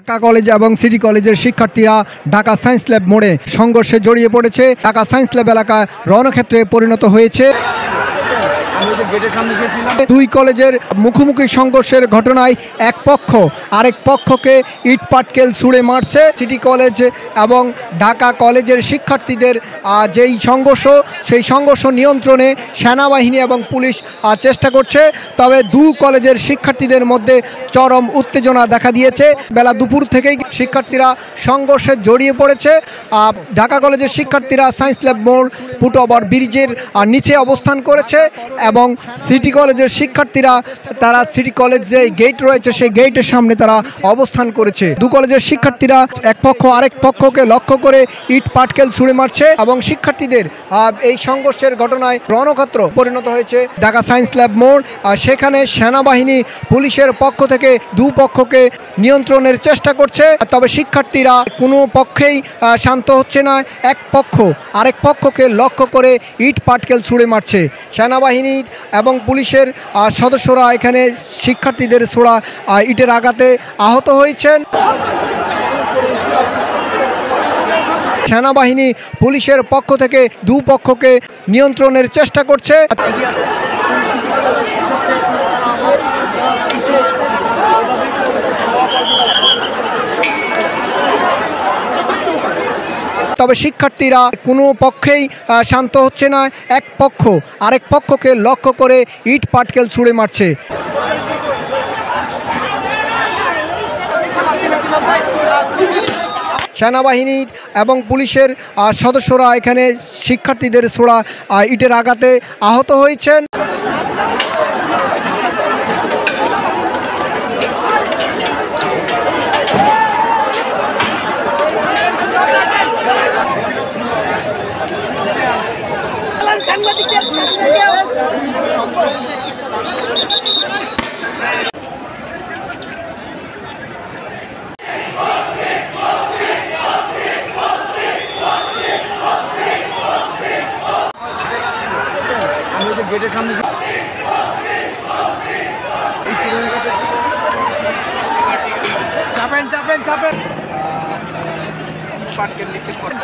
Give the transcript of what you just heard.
Dhaka college এবং city কলেজের শিক্ষার্থীরা ঢাকা সায়েন্স ল্যাব মোড়ে সংঘর্ষে জড়িয়ে পড়েছে। ঢাকা সায়েন্স ল্যাব এলাকা রণক্ষেত্রে পরিণত হয়েছে। দুই কলেজের মুখোমুখি সংঘর্ষের ঘটনায় এক পক্ষ আরেক পক্ষকে ইট পাটকেল ছুঁড়ে মারছে। সিটি কলেজ এবং ঢাকা কলেজের শিক্ষার্থীদের যেই সংঘর্ষ, সেই সংঘর্ষ নিয়ন্ত্রণে সেনাবাহিনী এবং পুলিশ চেষ্টা করছে। তবে দুই কলেজের শিক্ষার্থীদের মধ্যে চরম উত্তেজনা দেখা দিয়েছে। বেলা দুপুর থেকেই শিক্ষার্থীরা সংঘর্ষে জড়িয়ে পড়েছে। ঢাকা কলেজের শিক্ষার্থীরা সায়েন্স ল্যাব মোড় ফুটওভার ব্রিজের নিচে অবস্থান করেছে এবং সিটি কলেজের শিক্ষার্থীরা তারা সিটি কলেজ যে গেট রয়েছে সেই গেটের সামনে তারা অবস্থান করেছে। দু কলেজের শিক্ষার্থীরা এক পক্ষ আরেক পক্ষকে লক্ষ্য করে ইট পাটকেল ছুঁড়ে মারছে এবং শিক্ষার্থীদের এই সংঘর্ষের ঘটনায় রণক্ষেত্র পরিণত হয়েছে ঢাকা সায়েন্স ল্যাব মোড়। সেখানে সেনাবাহিনী পুলিশের পক্ষ থেকে দুপক্ষকে নিয়ন্ত্রণের চেষ্টা করছে। তবে শিক্ষার্থীরা কোনো পক্ষেই শান্ত হচ্ছে না। এক পক্ষ আরেক পক্ষকে লক্ষ্য করে ইট পাটকেল ছুঁড়ে মারছে। সেনাবাহিনী এবং পুলিশের সদস্যরা এখানে শিক্ষার্থীদের ছোড়া ইটের আঘাতে আহত হয়েছেন। সেনাবাহিনী পুলিশের পক্ষ থেকে দুপক্ষকে নিয়ন্ত্রণের চেষ্টা করছে। তবে শিক্ষার্থীরা কোনো পক্ষেই শান্ত হচ্ছে না। এক পক্ষ আরেক পক্ষকে লক্ষ্য করে ইট পাটকেল ছুঁড়ে মারছে। সেনাবাহিনী এবং পুলিশের সদস্যরা এখানে শিক্ষার্থীদের ছোড়া ইটের আঘাতে আহত হয়েছেন। গেটের সামনে চাপেন চাপেন চাপেন পাটকেল লিখিত করেন।